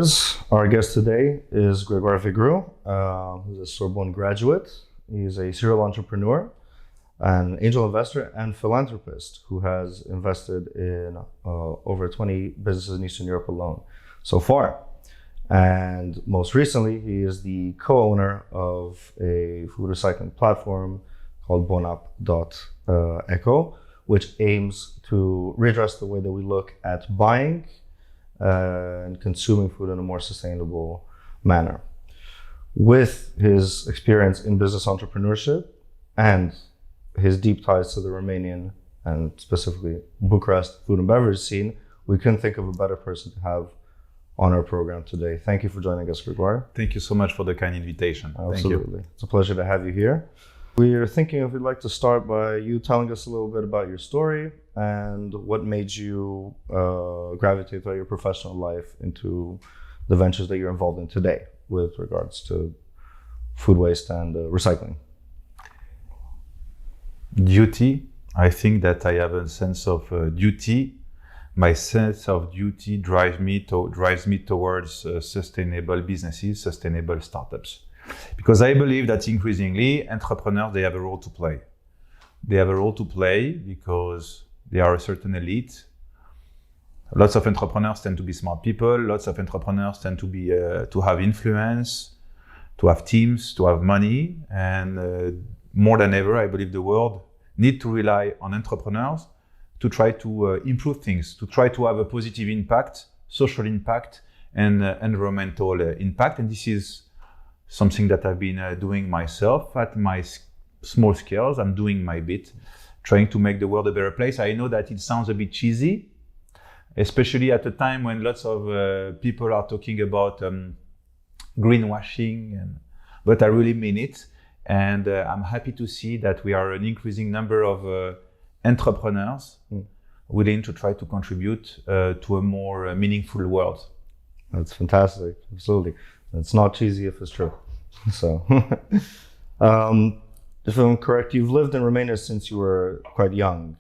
yours. Our guest today is Grégoire Vigroux, who's a Sorbonne graduate. He's a serial entrepreneur, an angel investor, and philanthropist who has invested in over 20 businesses in Eastern Europe alone so far. And most recently, he is the co-owner of a food recycling platform called bonup.eco, which aims to readdress the way that we look at buying and consuming food in a more sustainable manner. With his experience in business entrepreneurship and his deep ties to the Romanian and specifically Bucharest food and beverage scene, we couldn't think of a better person to have on our program today. Thank you for joining us, Grégoire. Thank you so much for the kind invitation. Absolutely. Thank you. It's a pleasure to have you here. We are thinking if we'd like to start by you telling us a little bit about your story and what made you gravitate throughout your professional life into the ventures that you're involved in today with regards to food waste and recycling. Duty. I think that I have a sense of duty. My sense of duty drives me towards sustainable businesses, sustainable startups. Because I believe that increasingly entrepreneurs, they have a role to play. They have a role to play because they are a certain elite. Lots of entrepreneurs tend to be smart people. Lots of entrepreneurs tend to be to have influence, to have teams, to have money. And more than ever, I believe the world needs to rely on entrepreneurs to try to improve things, to try to have a positive impact, social impact, and environmental impact. And this is something that I've been doing myself at my small scales. I'm doing my bit, trying to make the world a better place. I know that it sounds a bit cheesy, especially at a time when lots of people are talking about greenwashing, but I really mean it. And I'm happy to see that we are an increasing number of entrepreneurs willing to try to contribute to a more meaningful world. That's fantastic. Absolutely. It's not cheesy if it's true. So, if I'm correct, you've lived in Romania since you were quite young.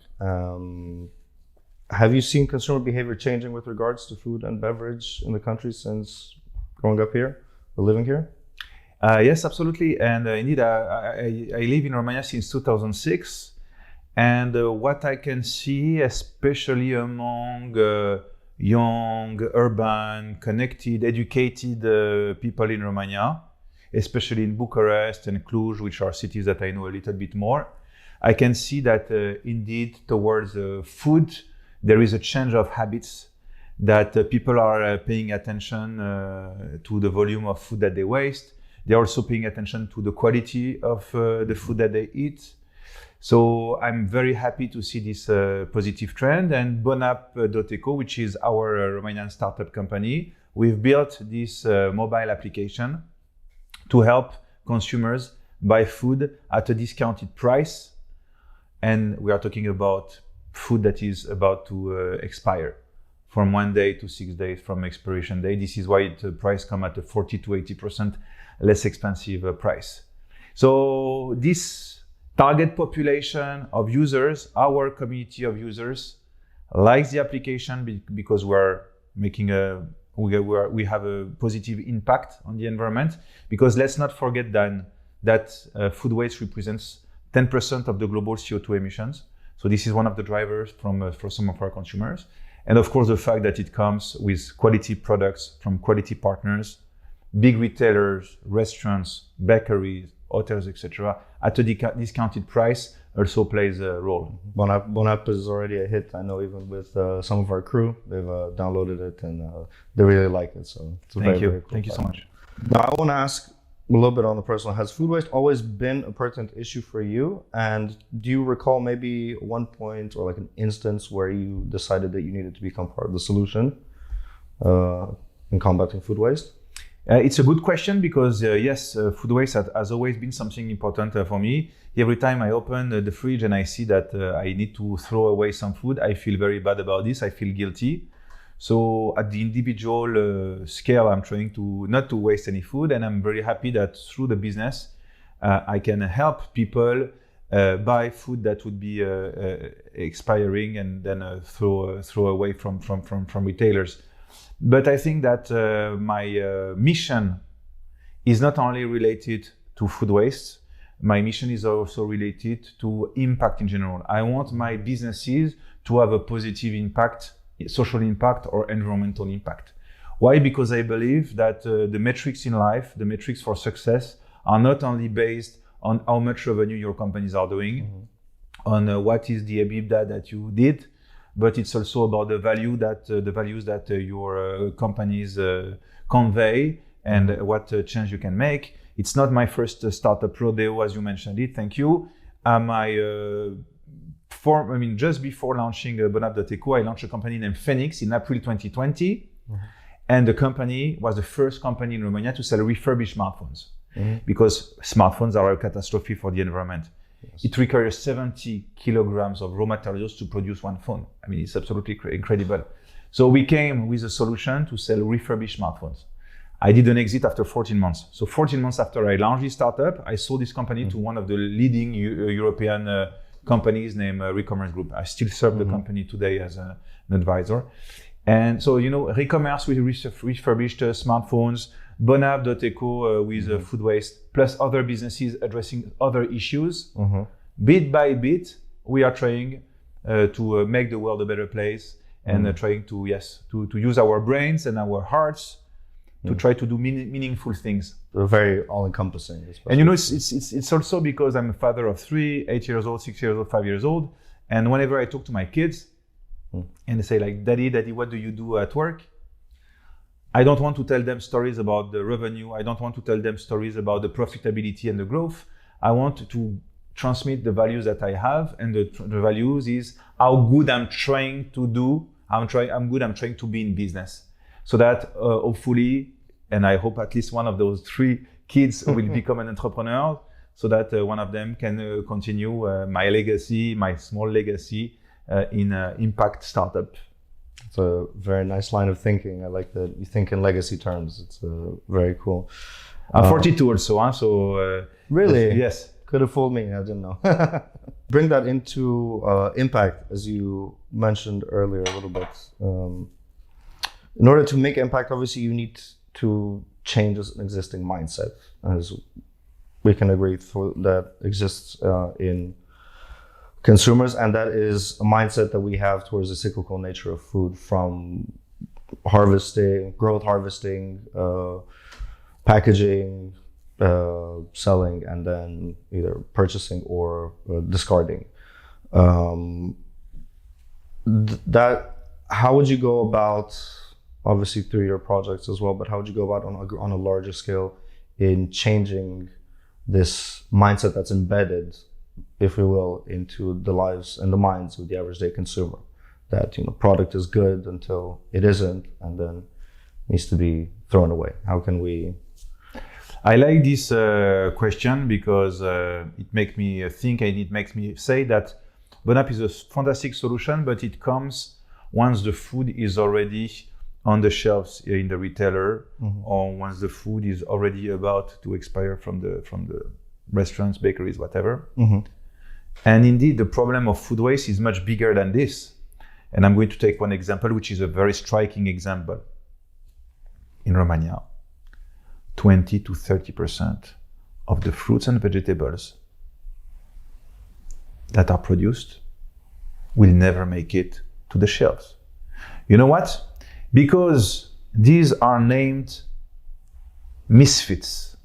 Have you seen consumer behavior changing with regards to food and beverage in the country since growing up here or living here? Yes, absolutely. And indeed, I live in Romania since 2006. And what I can see, especially among young, urban, connected, educated people in Romania, especially in Bucharest and Cluj, which are cities that I know a little bit more, I can see that indeed towards food, there is a change of habits, that people are paying attention to the volume of food that they waste. They're also paying attention to the quality of the food that they eat. So I'm very happy to see this positive trend. And bonup.eco, which is our Romanian startup company, we've built this mobile application to help consumers buy food at a discounted price. And we are talking about food that is about to expire from 1 day to 6 days from expiration day. This is why the price comes at a 40 to 80% less expensive price. So this target population of users, our community of users, likes the application because we're making we have a positive impact on the environment. Because let's not forget then that food waste represents 10% of the global CO2 emissions. So this is one of the drivers for some of our consumers. And of course, the fact that it comes with quality products from quality partners, big retailers, restaurants, bakeries, hotels, etc., at a discounted price also plays a role. Bonup is already a hit. I know even with some of our crew, they've downloaded it and they really like it. So it's a very cool Thank you so much. Now I want to ask a little bit on the personal. Has food waste always been a pertinent issue for you? And do you recall maybe one point or like an instance where you decided that you needed to become part of the solution in combating food waste? It's a good question because yes, food waste has always been something important for me. Every time I open the fridge and I see that I need to throw away some food, I feel very bad about this. I feel guilty. So at the individual scale, I'm trying to not to waste any food, and I'm very happy that through the business, I can help people buy food that would be expiring and then throw away from retailers. But I think that my mission is not only related to food waste. My mission is also related to impact in general. I want my businesses to have a positive impact, social impact or environmental impact. Why? Because I believe that the metrics in life, the metrics for success, are not only based on how much revenue your companies are doing, on what is the EBITDA that you did, but it's also about the values that your companies convey and what change you can make. It's not my first startup rodeo, as you mentioned it. Thank you. Just before launching Bonap.eco, I launched a company named Phoenix in April 2020. And the company was the first company in Romania to sell refurbished smartphones because smartphones are a catastrophe for the environment. Yes. It requires 70 kilograms of raw materials to produce one phone. I mean, it's absolutely incredible. So we came with a solution to sell refurbished smartphones. I did an exit after 14 months. So 14 months after I launched this startup, I sold this company to one of the leading European companies named Recommerce Group. I still serve the company today as an advisor. And so, Recommerce with refurbished smartphones, Bonap.eco with food waste, plus other businesses addressing other issues. Bit by bit, we are trying to make the world a better place and trying to use our brains and our hearts to try to do meaningful things. Very all-encompassing. And it's also because I'm a father of 3, 8 years old, 6 years old, 5 years old. And whenever I talk to my kids and they say like, Daddy, what do you do at work? I don't want to tell them stories about the revenue. I don't want to tell them stories about the profitability and the growth. I want to transmit the values that I have. And the values is how good I'm trying to do. I'm trying to be in business. So that hopefully, and I hope at least one of those 3 kids will become an entrepreneur, so that one of them can continue my legacy, my small legacy in impact startup. It's a very nice line of thinking. I like that you think in legacy terms. It's very cool. I'm 42 also, so really? Yes. Could have fooled me. I didn't know. Bring that into impact, as you mentioned earlier a little bit. In order to make impact, obviously, you need to change an existing mindset, as we can agree that exists in consumers, and that is a mindset that we have towards the cyclical nature of food, from growth harvesting, packaging, selling, and then either purchasing or discarding. How would you go about, obviously through your projects as well, but how would you go about on a larger scale in changing this mindset that's embedded, if we will, into the lives and the minds of the average day consumer? That product is good until it isn't, and then needs to be thrown away. How can we? I like this question because it makes me think, and it makes me say that Bonap is a fantastic solution, but it comes once the food is already on the shelves in the retailer, or once the food is already about to expire from the restaurants, bakeries, whatever. And indeed, the problem of food waste is much bigger than this. And I'm going to take one example, which is a very striking example. In Romania, 20 to 30% of the fruits and vegetables that are produced will never make it to the shelves. You know what? Because these are named misfits,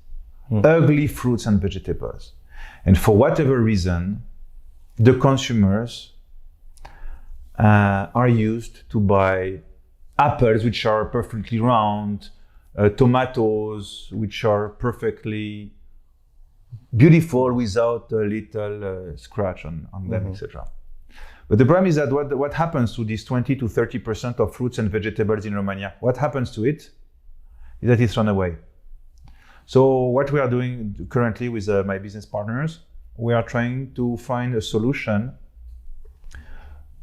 ugly fruits and vegetables. And for whatever reason, the consumers are used to buy apples, which are perfectly round, tomatoes, which are perfectly beautiful without a little scratch on them, etc. But the problem is that what happens to these 20 to 30% of fruits and vegetables in Romania? What happens to it is that it's thrown away. So what we are doing currently with my business partners, we are trying to find a solution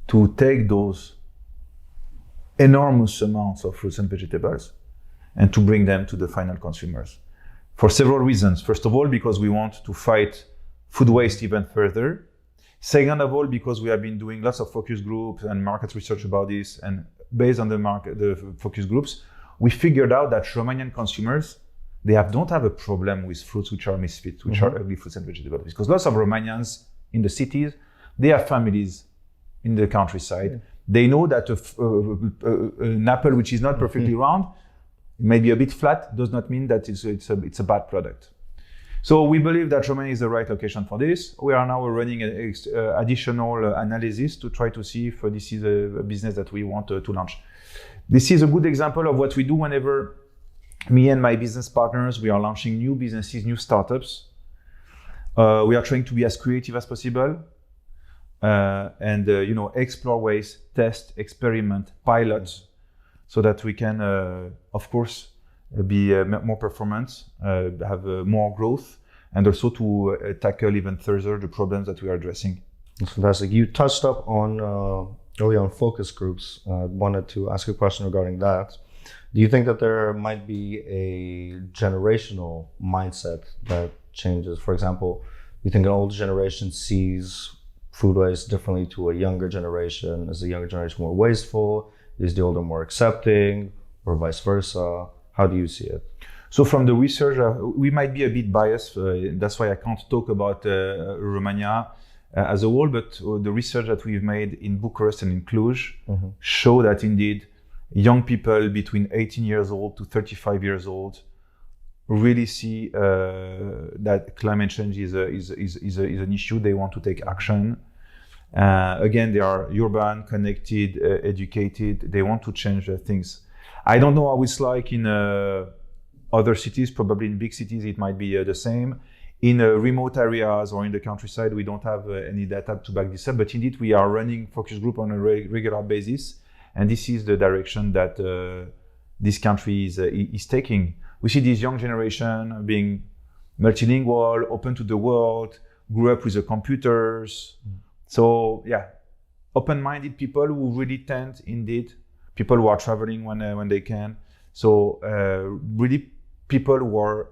to take those enormous amounts of fruits and vegetables and to bring them to the final consumers for several reasons. First of all, because we want to fight food waste even further. Second of all, because we have been doing lots of focus groups and market research about this, and based on the market, the focus groups, we figured out that Romanian consumers, don't have a problem with fruits which are misfit, which are ugly fruits and vegetables. Because lots of Romanians in the cities, they have families in the countryside. They know that an apple which is not perfectly round, maybe a bit flat, does not mean that it's a bad product. So we believe that Romania is the right location for this. We are now running an additional analysis to try to see if this is a business that we want to launch. This is a good example of what we do whenever me and my business partners, we are launching new businesses, new startups. We are trying to be as creative as possible and explore ways, test, experiment, pilot, so that we can, of course, be more performant, have more growth, and also to tackle even further the problems that we are addressing. That's fantastic. You touched up on early on focus groups. I wanted to ask a question regarding that. Do you think that there might be a generational mindset that changes? For example, you think an older generation sees food waste differently to a younger generation? Is the younger generation more wasteful? Is the older more accepting, or vice versa? How do you see it? So from the research, we might be a bit biased. That's why I can't talk about Romania as a whole, but the research that we've made in Bucharest and in Cluj show that indeed young people between 18 years old to 35 years old really see that climate change is an issue. They want to take action. Again, they are urban, connected, educated. They want to change things. I don't know how it's like in other cities. Probably in big cities it might be the same. In remote areas or in the countryside, we don't have any data to back this up. But indeed, we are running focus group on a regular basis, and this is the direction that this country is taking. We see this young generation being multilingual, open to the world, grew up with the computers. So yeah, open-minded people who really tend, indeed, people who are traveling when they can. So really people who are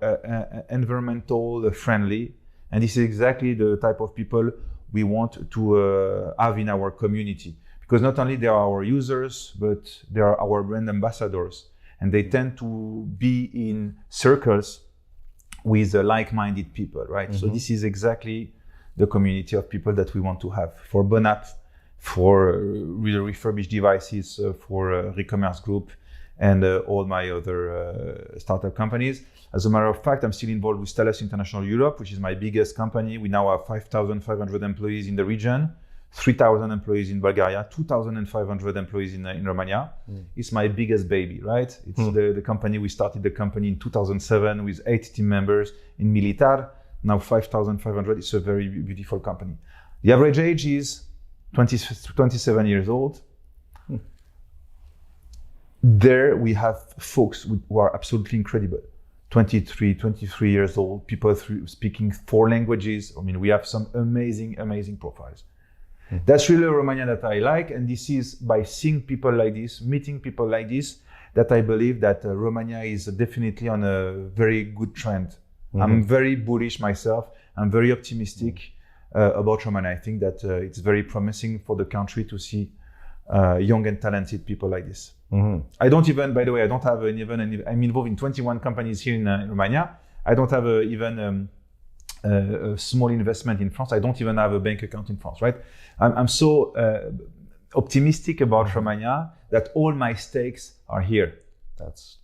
environmental friendly. And this is exactly the type of people we want to have in our community. Because not only they are our users, but they are our brand ambassadors. And they tend to be in circles with like-minded people, right? So this is exactly the community of people that we want to have for Bonap, for refurbished devices, for Recommerce Group, and all my other startup companies. As a matter of fact, I'm still involved with Thales International Europe, which is my biggest company. We now have 5,500 employees in the region, 3,000 employees in Bulgaria, 2,500 employees in Romania. It's my biggest baby, right? It's the company, we started the company in 2007 with 8 team members in Militar. Now 5,500, it's a very beautiful company. The average age is 27 years old. There we have folks who are absolutely incredible. 23 years old, people speaking 4 languages. I mean, we have some amazing profiles. That's really Romania that I like. And this is by seeing people like this, meeting people like this, that I believe that Romania is definitely on a very good trend. I'm very bullish myself. I'm very optimistic about Romania. I think that it's very promising for the country to see young and talented people like this. I don't even, by the way, I don't have I'm involved in 21 companies here in Romania. I don't have even a small investment in France. I don't even have a bank account in France, right? I'm so optimistic about Romania that all my stakes are here. That's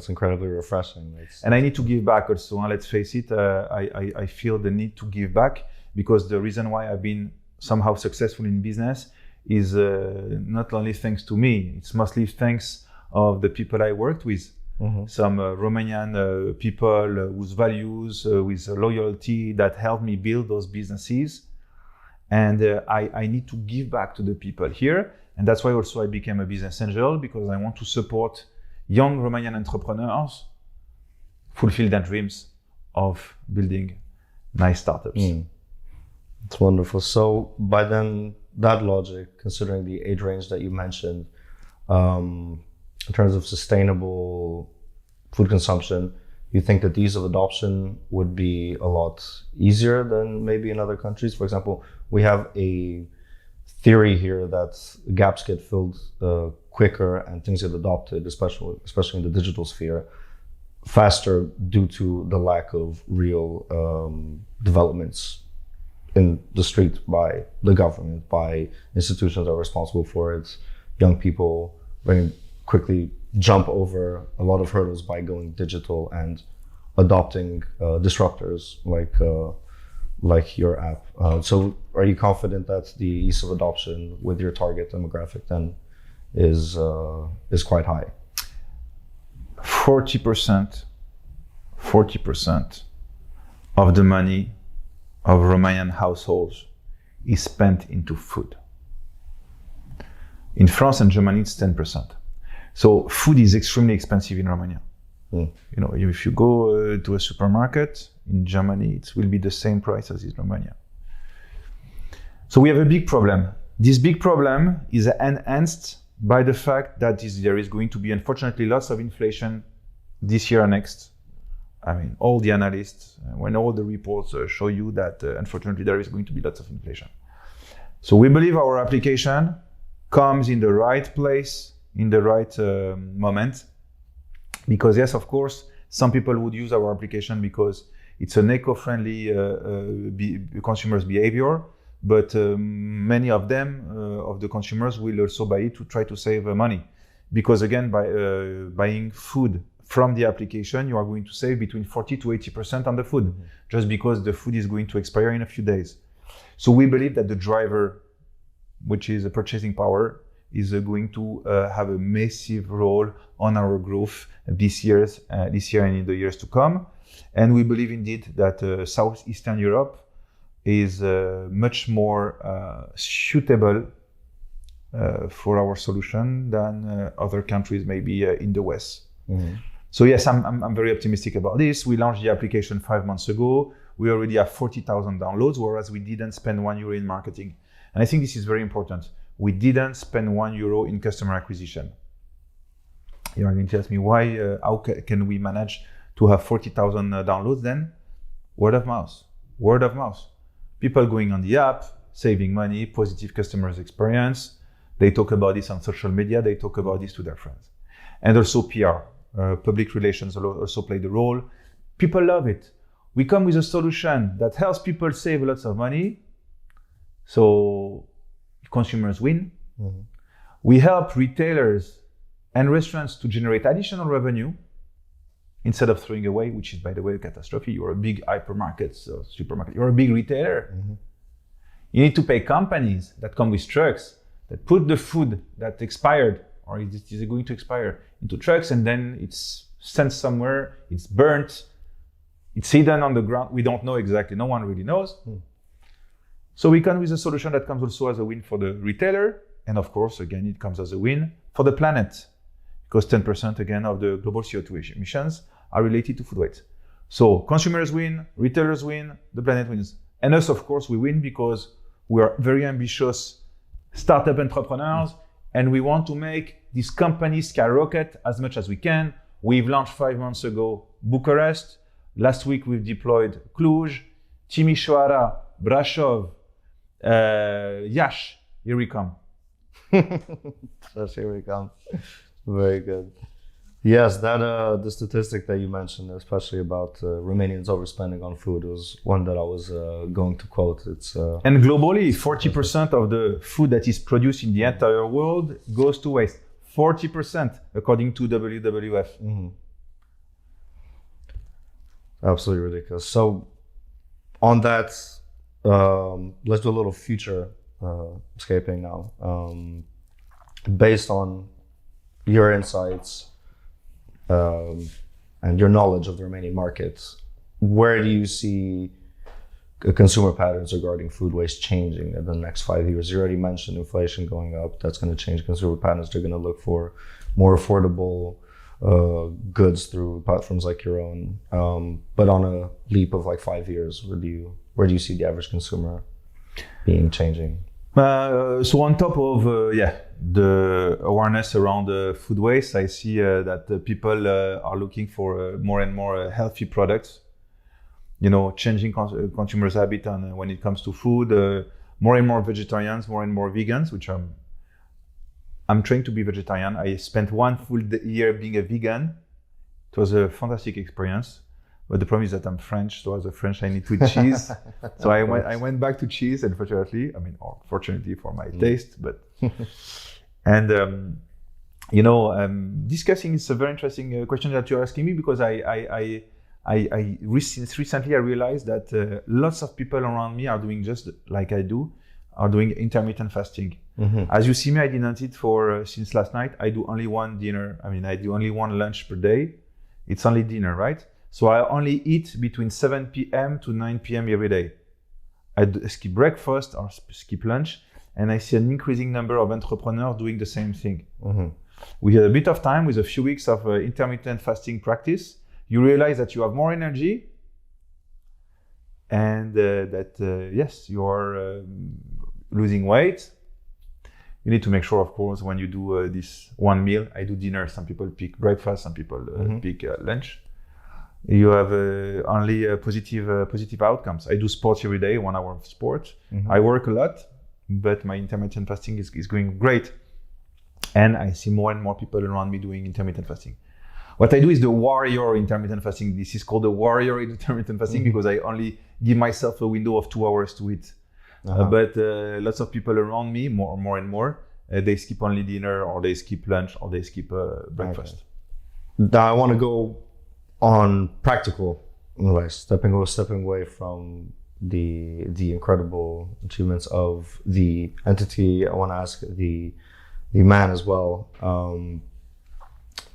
incredibly refreshing. And I need to give back also. Let's face it, I feel the need to give back, because the reason why I've been somehow successful in business is not only thanks to me, it's mostly thanks of the people I worked with. Some Romanian people whose values, with loyalty, that helped me build those businesses. And I need to give back to the people here. And that's why also I became a business angel, because I want to support young Romanian entrepreneurs fulfill their dreams of building nice startups. It's wonderful. So by then, that logic, considering the age range that you mentioned, in terms of sustainable food consumption, you think that ease of adoption would be a lot easier than maybe in other countries? For example, we have a theory here that gaps get filled quicker and things get adopted, especially in the digital sphere, faster due to the lack of real developments in the street by the government, by institutions that are responsible for it. Young people very quickly jump over a lot of hurdles by going digital and adopting disruptors like your app. So are you confident that the ease of adoption with your target demographic then is quite high? 40% of the money of Romanian households is spent into food. In France and Germany, it's 10%. So food is extremely expensive in Romania. You know, if you go to a supermarket in Germany, it will be the same price as in Romania. So we have a big problem. This big problem is enhanced by the fact that there is going to be, unfortunately, lots of inflation this year and next. I mean, all the analysts, when all the reports show you that, unfortunately, there is going to be lots of inflation. So we believe our application comes in the right place, in the right moment. Because yes, of course, some people would use our application because it's an eco-friendly consumer's behavior, but many of them, of the consumers, will also buy it to try to save money. Because again, by buying food from the application, you are going to save between 40 to 80% on the food, just because the food is going to expire in a few days. So we believe that the driver, which is a purchasing power, is going to have a massive role on our growth this year and in the years to come. And we believe indeed that Southeastern Europe is much more suitable for our solution than other countries maybe in the West. So yes, I'm very optimistic about this. We launched the application 5 months ago. We already have 40,000 downloads, whereas we didn't spend €1 in marketing. And I think this is very important. We didn't spend €1 in customer acquisition. You are going to ask me why, how can we manage to have 40,000 downloads then? Word of mouth. Word of mouth. People going on the app, saving money, positive customers experience. They talk about this on social media. They talk about this to their friends. And also PR, public relations also play the role. People love it. We come with a solution that helps people save lots of money. So consumers win. We help retailers and restaurants to generate additional revenue instead of throwing away, which is, by the way, a catastrophe. You're a big hypermarket, so supermarket. You're a big retailer. You need to pay companies that come with trucks that put the food that expired or is going to expire into trucks, and then it's sent somewhere, it's burnt, it's hidden on the ground. We don't know exactly. No one really knows. So we come with a solution that comes also as a win for the retailer. And of course, again, it comes as a win for the planet, because 10% again of the global CO2 emissions are related to food waste. So consumers win, retailers win, the planet wins. And us, of course, we win because we are very ambitious startup entrepreneurs, and we want to make these companies skyrocket as much as we can. We've launched 5 months ago Bucharest. Last week, we've deployed Cluj, Timișoara, Brașov, Iași. Here we come. Yes, here we come. Very good. Yes, that the statistic that you mentioned, especially about Romanians overspending on food, was one that I was going to quote. It's and globally, 40% of the food that is produced in the entire world goes to waste. 40%, according to WWF. Absolutely ridiculous. So, on that, let's do a little future scaping now. Based on your insights and your knowledge of the Romanian markets, where do you see consumer patterns regarding food waste changing in the next 5 years? You already mentioned inflation going up. That's going to change consumer patterns. They're going to look for more affordable goods through platforms like your own. But on a leap of like 5 years, where do you see the average consumer being changing? So on top of the awareness around food waste, I see that people are looking for more and more healthy products. You know, changing consumers' habit on when it comes to food. More and more vegetarians, more and more vegans, which I'm trying to be vegetarian. I spent one full year being a vegan. It was a fantastic experience. But the problem is that I'm French, so as a French, I need to eat cheese. So I went back to cheese, unfortunately. I mean, or fortunately for my taste, but and discussing is a very interesting question that you're asking me, because since recently I realized that lots of people around me are doing just like I do, are doing intermittent fasting. As you see me, I didn't eat for since last night. I do only one dinner. I mean, I do only one lunch per day. It's only dinner, right? So I only eat between 7 p.m. to 9 p.m. every day. I skip breakfast or skip lunch, and I see an increasing number of entrepreneurs doing the same thing. We had a bit of time with a few weeks of intermittent fasting practice. You realize that you have more energy, and yes, you are losing weight. You need to make sure, of course, when you do this one meal. I do dinner. Some people pick breakfast. Some people pick lunch. You have only positive outcomes. I do sports every day, 1 hour of sport. I work a lot, but my intermittent fasting is going great. And I see more and more people around me doing intermittent fasting. What I do is the warrior intermittent fasting. This is called the warrior intermittent fasting because I only give myself a window of 2 hours to eat. But lots of people around me, more and more, they skip only dinner, or they skip lunch, or they skip breakfast. Okay. Now I want to go on practical advice, stepping away from the incredible achievements of the entity. I want to ask the man as well.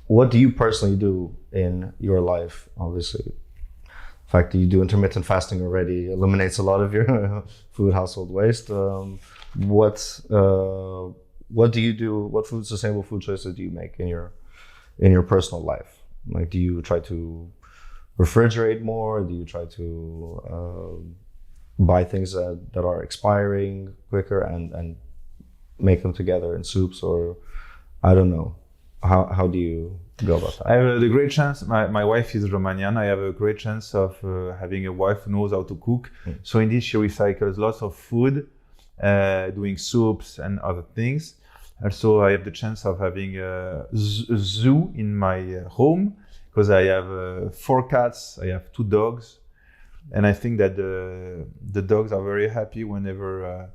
What do you personally do in your life? Obviously, the fact that you do intermittent fasting already eliminates a lot of your food household waste. What do you do? What sustainable food choices do you make in your personal life? Like, do you try to refrigerate more? Do you try to buy things that are expiring quicker and make them together in soups? Or I don't know. How do you go about that? I have the great chance. My wife is Romanian. I have a great chance of having a wife who knows how to cook. So indeed, she recycles lots of food, doing soups and other things. Also, I have the chance of having a zoo in my home, because I have 4 cats, I have 2 dogs, and I think that the dogs are very happy whenever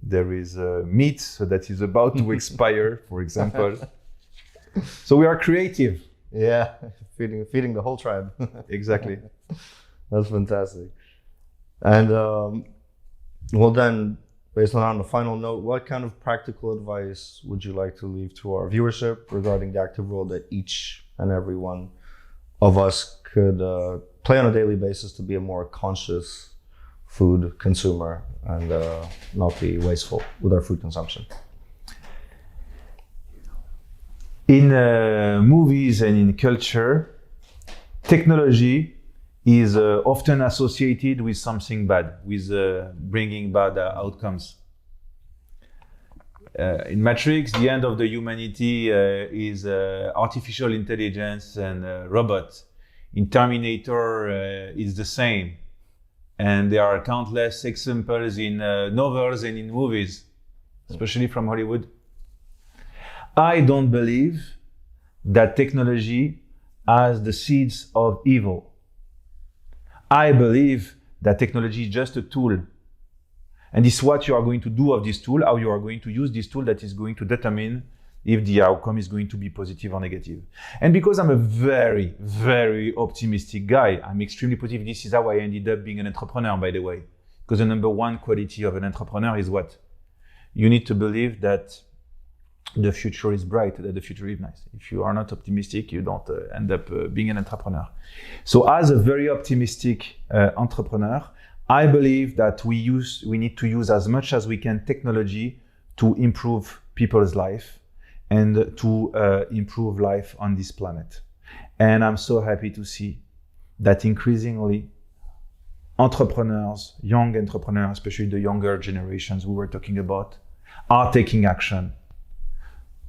there is meat that is about to expire, for example. So we are creative. Yeah, feeding the whole tribe. Exactly. That's fantastic. And well then, based on the final note, what kind of practical advice would you like to leave to our viewership regarding the active role that each and every one of us could play on a daily basis to be a more conscious food consumer and not be wasteful with our food consumption? In movies and in culture, technology is often associated with something bad, with bringing bad outcomes. In Matrix, the end of the humanity is artificial intelligence and robots. In Terminator, it's the same. And there are countless examples in novels and in movies, especially from Hollywood. I don't believe that technology has the seeds of evil. I believe that technology is just a tool. And it's what you are going to do of this tool, how you are going to use this tool, that is going to determine if the outcome is going to be positive or negative. And because I'm a very, very optimistic guy, I'm extremely positive. This is how I ended up being an entrepreneur, by the way. Because the number one quality of an entrepreneur is what? You need to believe that the future is bright, that the future is nice. If you are not optimistic, you don't end up being an entrepreneur. So as a very optimistic entrepreneur, I believe that we need to use as much as we can technology to improve people's life and to improve life on this planet. And I'm so happy to see that increasingly entrepreneurs, young entrepreneurs, especially the younger generations we were talking about, are taking action.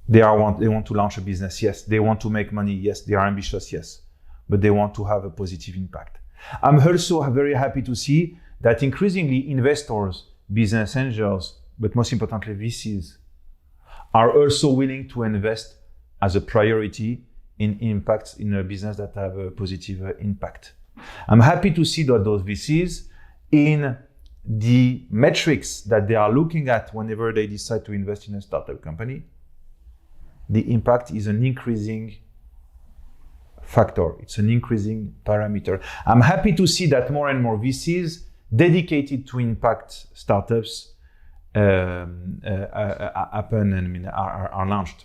They want to launch a business, yes. They want to make money, yes. They are ambitious, yes. But they want to have a positive impact. I'm also very happy to see that increasingly investors, business angels, but most importantly VCs, are also willing to invest as a priority in impacts in a business that have a positive impact. I'm happy to see that those VCs, in the metrics that they are looking at whenever they decide to invest in a startup company, the impact is an increasing factor. It's an increasing parameter. I'm happy to see that more and more VCs dedicated to impact startups happen and are launched.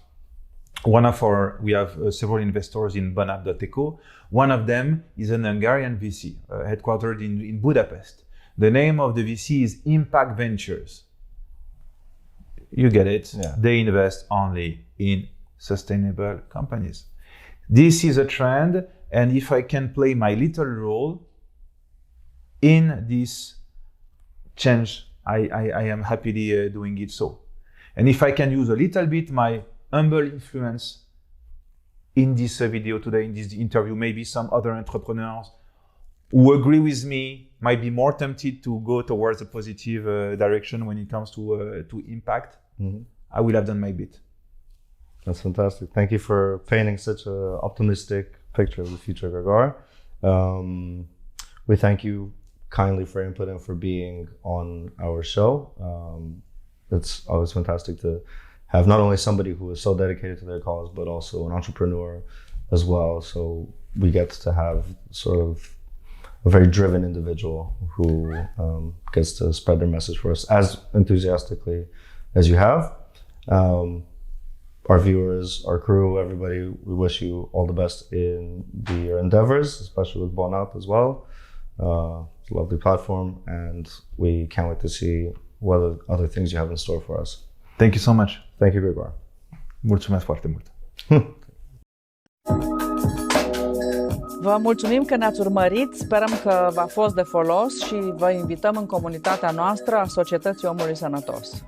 We have several investors in Bonap.eco. One of them is an Hungarian VC, headquartered in Budapest. The name of the VC is Impact Ventures. You get it. Yeah. They invest only in sustainable companies. This is a trend, and if I can play my little role in this change, I am happily doing it so. And if I can use a little bit my humble influence in this video today, in this interview, maybe some other entrepreneurs who agree with me might be more tempted to go towards a positive direction when it comes to impact. Mm-hmm. I will have done my bit. That's fantastic. Thank you for painting such an optimistic picture of the future, Grégoire. We thank you kindly for input and for being on our show. It's always fantastic to have not only somebody who is so dedicated to their cause, but also an entrepreneur as well. So we get to have sort of a very driven individual who gets to spread their message for us as enthusiastically as you have. Our viewers, our crew, everybody, we wish you all the best in your endeavors, especially with Bonap as well. It's a lovely platform, and we can't wait to see what other things you have in store for us. Thank you so much. Thank you, Grégoire. Mulțumesc foarte mult. Vă mulțumim că ne-ați urmărit, sperăm că v-a fost de folos și vă invităm în comunitatea noastră a Societății Omului Sănătos.